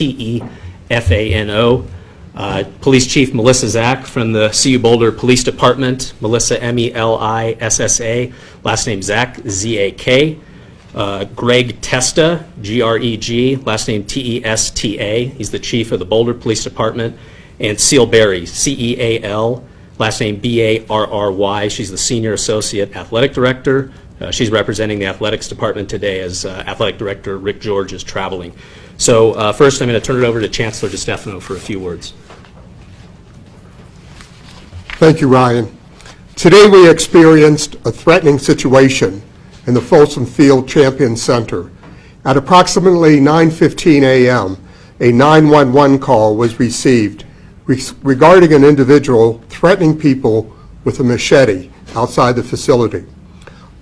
T-E-F-A-N-O. Police Chief Melissa Zak from the CU Boulder Police Department, Melissa M-E-L-I-S-S-A, last name Zak, Z-A-K. Greg Testa, G-R-E-G, last name T-E-S-T-A, he's the Chief of the Boulder Police Department. And Ceal Berry, C-E-A-L, last name B-A-R-R-Y, she's the Senior Associate Athletic Director. She's representing the Athletics Department today as Athletic Director Rick George is traveling. So first I'm going to turn it over to Chancellor DeStefano for a few words. Thank you, Ryan. Today we experienced a threatening situation in the Folsom Field Champion Center. At approximately 9:15 a.m., a 911 call was received regarding an individual threatening people with a machete outside the facility.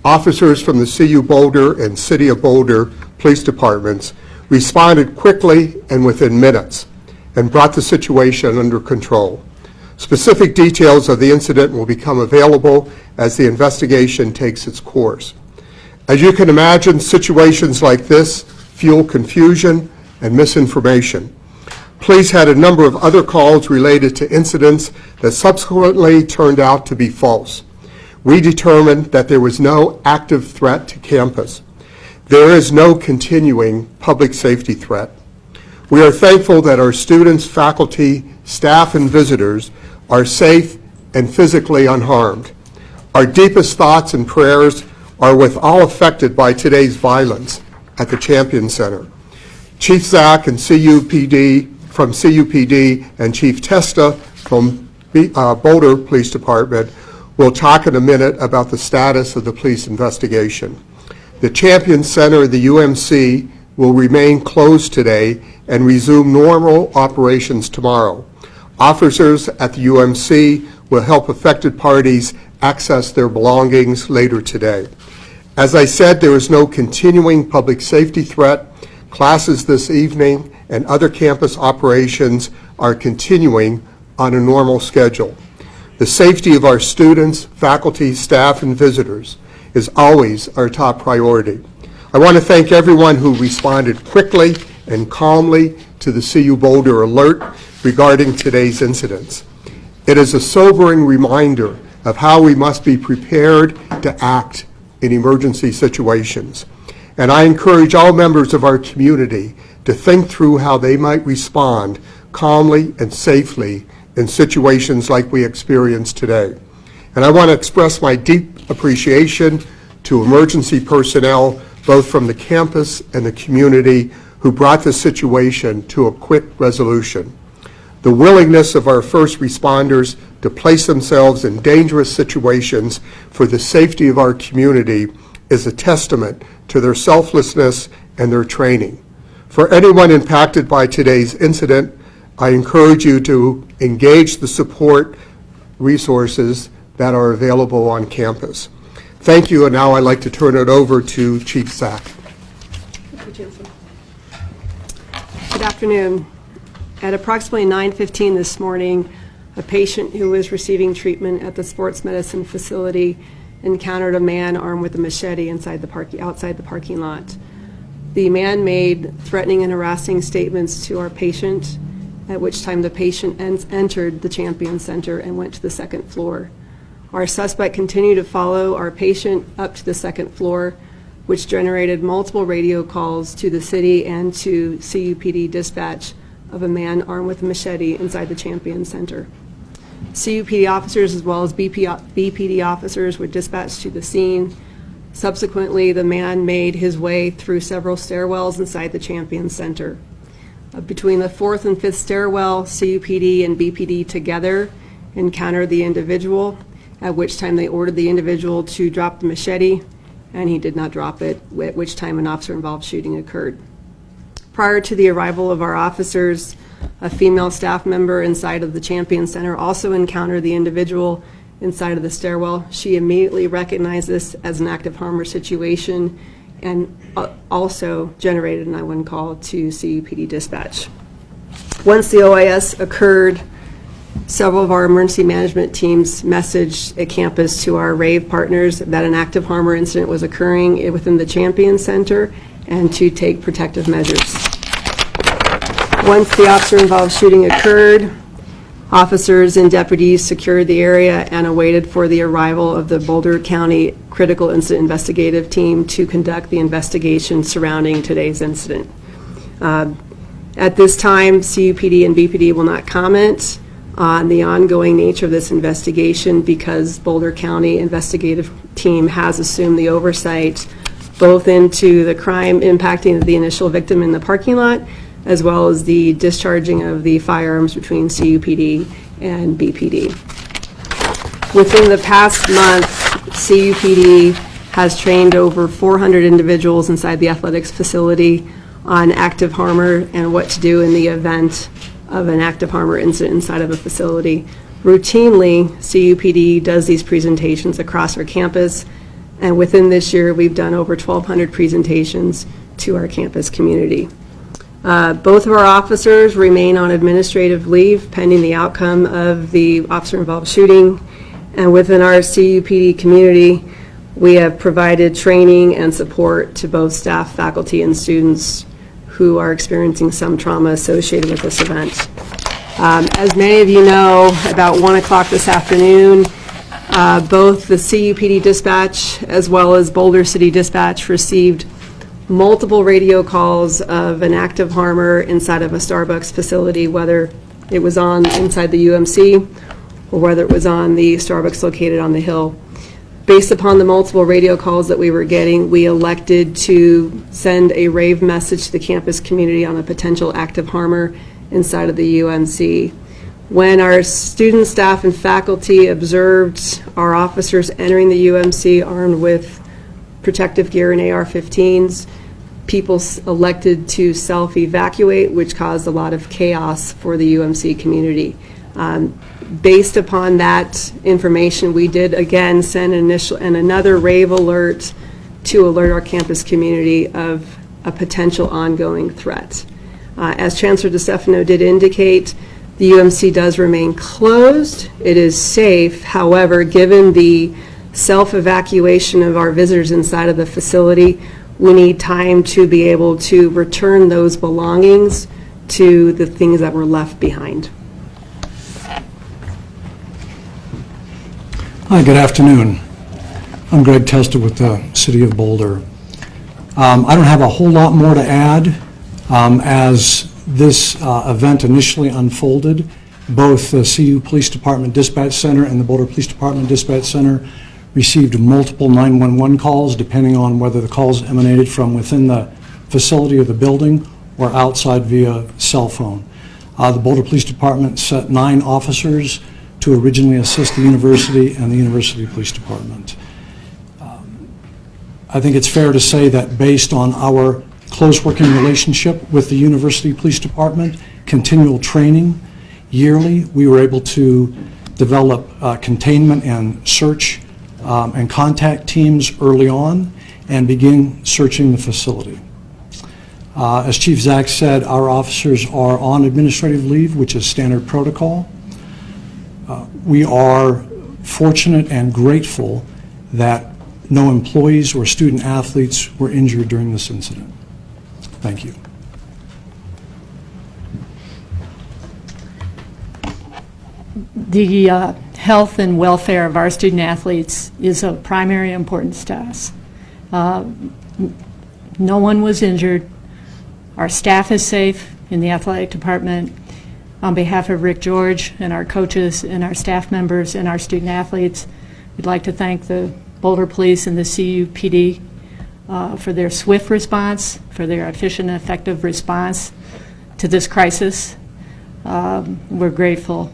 Officers from the CU Boulder and City of Boulder police departments responded quickly and within minutes and brought the situation under control. Specific details of the incident will become available as the investigation takes its course. As you can imagine, situations like this fuel confusion and misinformation. Police had a number of other calls related to incidents that subsequently turned out to be false. We determined that there was no active threat to campus. There is no continuing public safety threat. We are thankful that our students, faculty, staff, and visitors are safe and physically unharmed. Our deepest thoughts and prayers are with all affected by today's violence at the Champion Center. Chief Zak and from CUPD and Chief Testa from Boulder Police Department will talk in a minute about the status of the police investigation. The Champion Center of the UMC will remain closed today and resume normal operations tomorrow. Officers at the UMC will help affected parties access their belongings later today. As I said, there is no continuing public safety threat. Classes this evening and other campus operations are continuing on a normal schedule. The safety of our students, faculty, staff, and visitors is always our top priority. I want to thank everyone who responded quickly and calmly to the CU Boulder alert regarding today's incidents. It is a sobering reminder of how we must be prepared to act in emergency situations. And I encourage all members of our community to think through how they might respond calmly and safely in situations like we experienced today. And I want to express my deep appreciation to emergency personnel, both from the campus and the community, who brought the situation to a quick resolution. The willingness of our first responders to place themselves in dangerous situations for the safety of our community is a testament to their selflessness and their training. For anyone impacted by today's incident, I encourage you to engage the support resources that are available on campus. Thank you, and now I'd like to turn it over to Chief Zak. Thank you, Chancellor. Good afternoon. At approximately 9:15 this morning, a patient who was receiving treatment at the sports medicine facility encountered a man armed with a machete outside the parking lot. The man made threatening and harassing statements to our patient, at which time the patient entered the Champion Center and went to the second floor. Our suspect continued to follow our patient up to the second floor, which generated multiple radio calls to the city and to CUPD dispatch of a man armed with a machete inside the Champion Center. CUPD officers as well as BPD officers were dispatched to the scene. Subsequently, the man made his way through several stairwells inside the Champion Center. Between the fourth and fifth stairwell, CUPD and BPD together encountered the individual, at which time they ordered the individual to drop the machete, and he did not drop it, at which time an officer-involved shooting occurred. Prior to the arrival of our officers, a female staff member inside of the Champion Center also encountered the individual inside of the stairwell. She immediately recognized this as an active harmer situation and also generated a 911 call to CUPD dispatch. Once the OIS occurred, several of our emergency management teams messaged at campus to our RAVE partners that an active harmer incident was occurring within the Champion Center and to take protective measures. Once the officer-involved shooting occurred, officers and deputies secured the area and awaited for the arrival of the Boulder County Critical Incident Investigative Team to conduct the investigation surrounding today's incident. At this time, CUPD and BPD will not comment on the ongoing nature of this investigation because Boulder County Investigative Team has assumed the oversight both into the crime impacting the initial victim in the parking lot as well as the discharging of the firearms between CUPD and BPD. Within the past month, CUPD has trained over 400 individuals inside the athletics facility on active harmer and what to do in the event of an active harmer incident inside of a facility. Routinely, CUPD does these presentations across our campus, and within this year, we've done over 1,200 presentations to our campus community. Both of our officers remain on administrative leave pending the outcome of the officer-involved shooting, and within our CUPD community, we have provided training and support to both staff, faculty, and students who are experiencing some trauma associated with this event. As many of you know, about 1 o'clock this afternoon, both the CUPD dispatch as well as Boulder City Dispatch received multiple radio calls of an active harmer inside of a Starbucks facility, whether it was on inside the UMC or whether it was on the Starbucks located on the Hill. Based upon the multiple radio calls that we were getting, we elected to send a rave message to the campus community on a potential active harmer inside of the UMC. When our students, staff, and faculty observed our officers entering the UMC armed with protective gear and AR-15s, people elected to self-evacuate, which caused a lot of chaos for the UMC community. Based upon that information, we did again send another rave alert to alert our campus community of a potential ongoing threat. As Chancellor DeStefano did indicate, the UMC does remain closed. It is safe. However, given the self-evacuation of our visitors inside of the facility, we need time to be able to return those belongings to the things that were left behind. Hi, good afternoon. I'm Greg Testa with the City of Boulder. I don't have a whole lot more to add. As this event initially unfolded, both the CU Police Department Dispatch Center and the Boulder Police Department Dispatch Center received multiple 911 calls, depending on whether the calls emanated from within the facility or the building or outside via cell phone. The Boulder Police Department sent 9 officers to originally assist the university and the University Police Department. I think it's fair to say that based on our close working relationship with the University Police Department, continual training yearly, we were able to develop containment and search and contact teams early on and begin searching the facility. As Chief Zach said, our officers are on administrative leave, which is standard protocol. We are fortunate and grateful that no employees or student athletes were injured during this incident. Thank you. The health and welfare of our student athletes is of primary importance to us. No one was injured. Our staff is safe in the athletic department. On behalf of Rick George and our coaches and our staff members and our student athletes, we'd like to thank the Boulder Police and the CUPD for their swift response, for their efficient and effective response to this crisis. We're grateful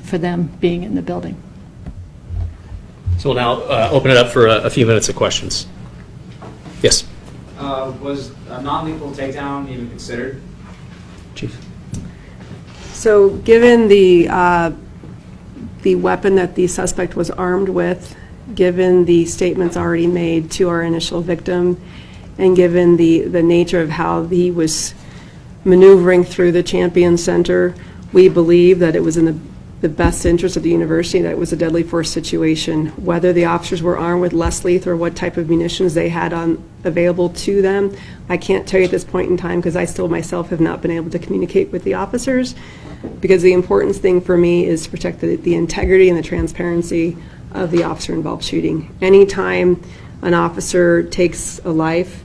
for them being in the building. So we'll now open it up for a few minutes of questions. Yes? Was a non-lethal takedown even considered? Chief? So given the weapon that the suspect was armed with, given the statements already made to our initial victim, and given the nature of how he was maneuvering through the Champion Center, we believe that it was in the the best interest of the university, that it was a deadly force situation. Whether the officers were armed with less lethal or what type of munitions they had available to them, I can't tell you at this point in time, because I still myself have not been able to communicate with the officers, because the important thing for me is to protect the integrity and the transparency of the officer-involved shooting. Anytime an officer takes a life,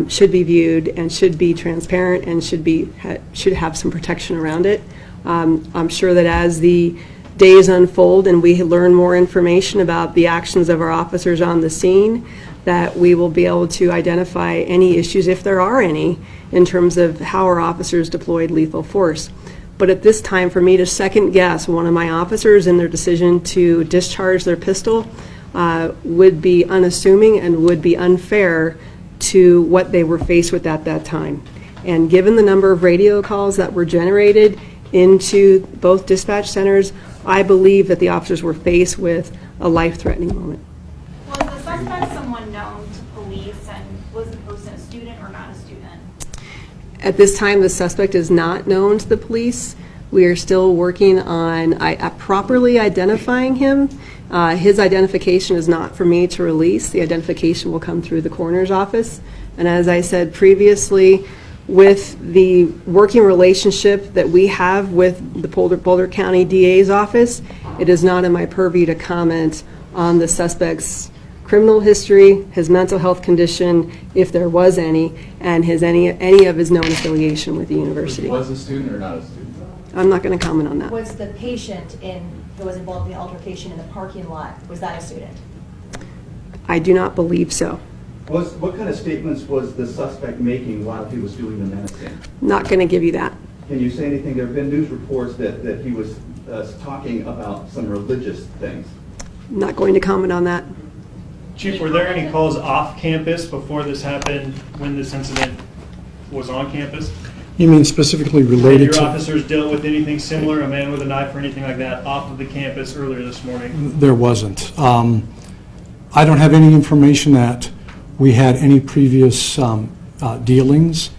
should be viewed and should be transparent and should have some protection around it. I'm sure that as the days unfold and we learn more information about the actions of our officers on the scene, that we will be able to identify any issues, if there are any, in terms of how our officers deployed lethal force. But at this time, for me to second guess one of my officers in their decision to discharge their pistol would be unassuming and would be unfair to what they were faced with at that time. And given the number of radio calls that were generated into both dispatch centers, I believe that the officers were faced with a life-threatening moment. Was the suspect someone known to police, and was the person a student or not a student? At this time, the suspect is not known to the police. We are still working on properly identifying him. His identification is not for me to release. The identification will come through the coroner's office. And as I said previously, with the working relationship that we have with the Boulder County DA's office, it is not in my purview to comment on the suspect's criminal history, his mental health condition, if there was any, and any of his known affiliation with the university. Was a student or not a student? I'm not going to comment on that. Was the patient who was involved in the altercation in the parking lot, was that a student? I do not believe so. What kind of statements was the suspect making while he was doing the menacing? Not going to give you that. Can you say anything? There have been news reports that he was talking about some religious things. Not going to comment on that. Chief, were there any calls off campus before this happened, when this incident was on campus? You mean specifically Have related your to? officers dealt with anything similar, a man with a knife or anything like that, off of the campus earlier this morning? There wasn't. I don't have any information that we had any previous dealings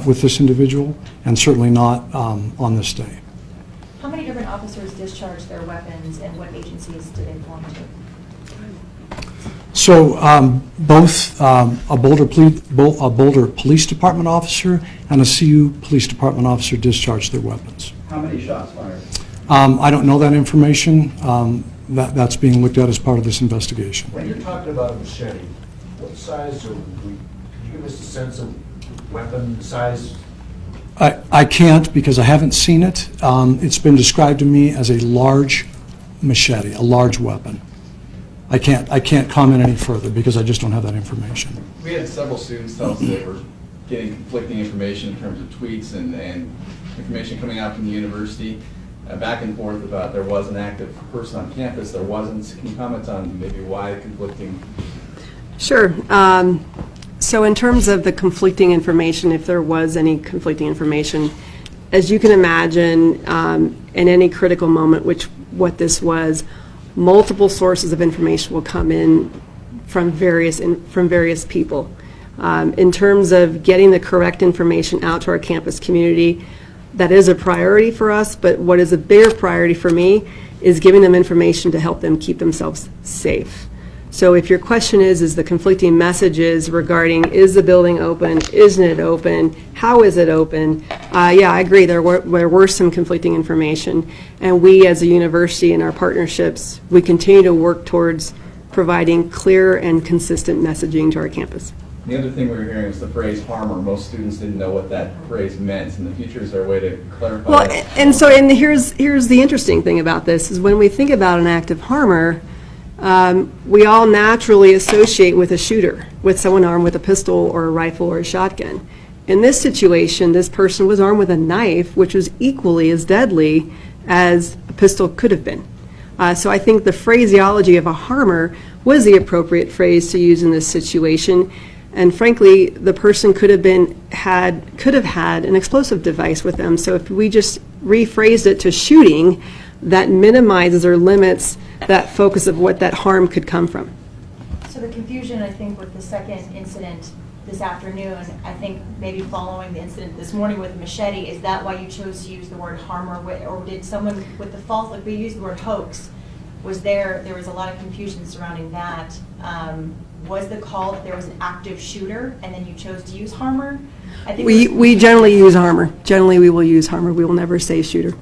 with this individual, and certainly not on this day. How many different officers discharged their weapons, and what agencies did they belong to? So both a Boulder Police Department officer and a CU Police Department officer discharged their weapons. How many shots fired? I don't know that information. That's being looked at as part of this investigation. When you're talking about a machete, what size can you give us a sense of weapon size? I can't, because I haven't seen it. It's been described to me as a large machete, a large weapon. I can't comment any further because I just don't have that information. We had several students tell us they were getting conflicting information in terms of tweets and information coming out from the university, back and forth about there was an active person on campus, there wasn't. Can you comment on maybe why conflicting? Sure. So in terms of the conflicting information, if there was any conflicting information, as you can imagine, in any critical moment, which what this was, multiple sources of information will come in from various people. In terms of getting the correct information out to our campus community, that is a priority for us, but what is a bigger priority for me is giving them information to help them keep themselves safe. So if your question is the conflicting messages regarding, is the building open, isn't it open, how is it open? Yeah, I agree, there were some conflicting information, and we as a university in our partnerships, we continue to work towards providing clear and consistent messaging to our campus. The other thing we were hearing is the phrase harmer. Most students didn't know what that phrase meant. In the future, is there a way to clarify Well, that? and here's the interesting thing about this, is when we think about an active harmer, we all naturally associate with a shooter, with someone armed with a pistol or a rifle or a shotgun. In this situation, this person was armed with a knife, which was equally as deadly as a pistol could have been. So I think the phraseology of a harmer was the appropriate phrase to use in this situation. And frankly, the person could have had an explosive device with them. So if we just rephrased it to shooting, that minimizes or limits that focus of what that harm could come from. So the confusion, I think, with the second incident this afternoon, I think maybe following the incident this morning with Machete, is that why you chose to use the word harm, or did someone with the false, like we used the word hoax, there was a lot of confusion surrounding that. Was the call that there was an active shooter and then you chose to use harmer? I think We generally use harmer. Generally, we will use harmer. We will never say shooter.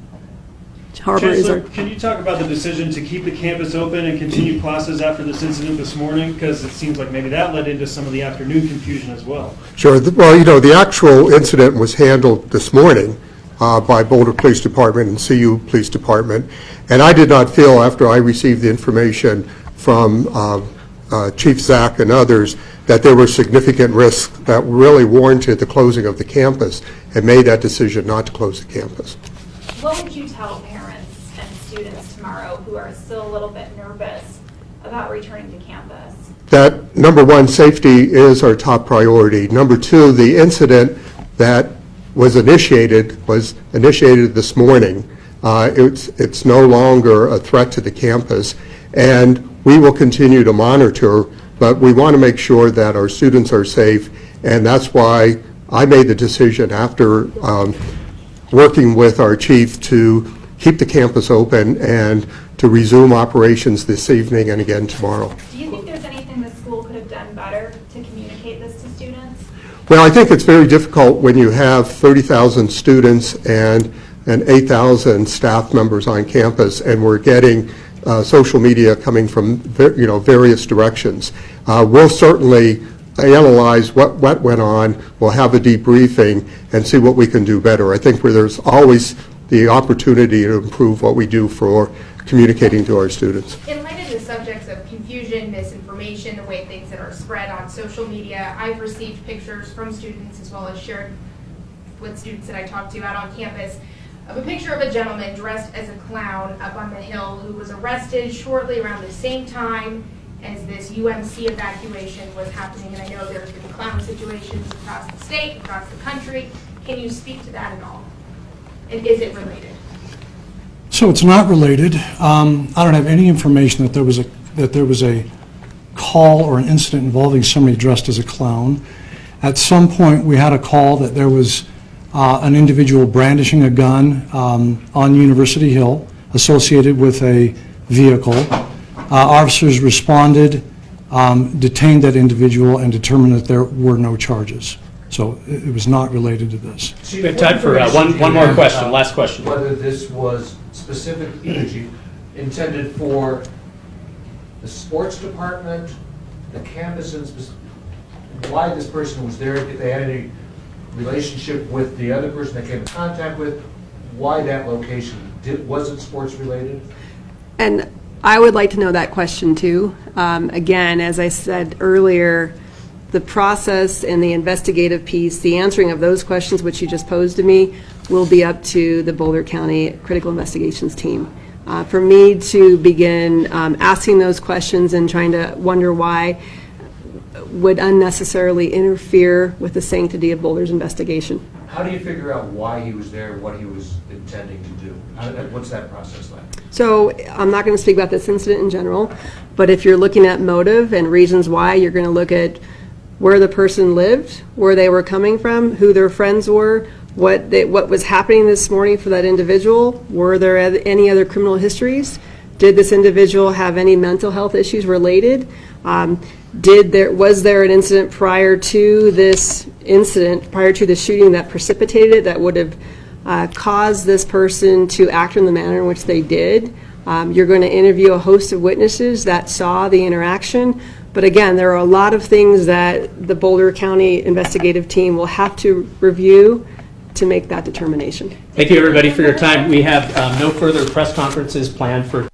Harmer is our... Chancellor, can you talk about the decision to keep the campus open and continue classes after this incident this morning? Because it seems like maybe that led into some of the afternoon confusion as well. Sure. Well, the actual incident was handled this morning by Boulder Police Department and CU Police Department, and I did not feel, after I received the information from Chief Zach and others, that there were significant risks that really warranted the closing of the campus, and made that decision not to close the campus. What would you tell parents and students tomorrow who are still a little bit nervous about returning to campus? That, number one, safety is our top priority. Number two, the incident that was initiated this morning. It's no longer a threat to the campus, and we will continue to monitor, but we want to make sure that our students are safe, and that's why I made the decision after working with our chief to keep the campus open and to resume operations this evening and again tomorrow. Do you think there's anything the school could have done better to communicate this to students? Well, I think it's very difficult when you have 30,000 students and 8,000 staff members on campus, and we're getting social media coming from various directions. We'll certainly analyze what went on. We'll have a debriefing and see what we can do better. I think where there's always the opportunity to improve what we do for communicating to our students. In light of the subjects of confusion, misinformation, the way things that are spread on social media, I've received pictures from students as well as shared with students that I talked to out on campus of a picture of a gentleman dressed as a clown up on the hill who was arrested shortly around the same time as this UMC evacuation was happening. And I know there's been clown situations across the state, across the country. Can you speak to that at all? And is it related? So it's not related. I don't have any information that there was a call or an incident involving somebody dressed as a clown. At some point, we had a call that there was an individual brandishing a gun on University Hill associated with a vehicle. Officers responded, detained that individual, and determined that there were no charges. So it was not related to this. We have time for one more question, last question. Whether this was specific energy intended for the sports department, the campus, and why this person was there, if they had any relationship with the other person they came in contact with, why that location? Was it sports related? And I would like to know that question too. Again, as I said earlier, the process and the investigative piece, the answering of those questions which you just posed to me, will be up to the Boulder County Critical Investigations team. For me to begin asking those questions and trying to wonder why would unnecessarily interfere with the sanctity of Boulder's investigation. How do you figure out why he was there, what he was intending to do? What's that process like? So I'm not going to speak about this incident in general, but if you're looking at motive and reasons why, you're going to look at where the person lived, where they were coming from, who their friends were, what was happening this morning for that individual. Were there any other criminal histories? Did this individual have any mental health issues related? Was there an incident prior to this incident, prior to the shooting that precipitated it, that would have caused this person to act in the manner in which they did? You're going to interview a host of witnesses that saw the interaction. But again, there are a lot of things that the Boulder County investigative team will have to review to make that determination. Thank you, everybody, for your time. We have no further press conferences planned for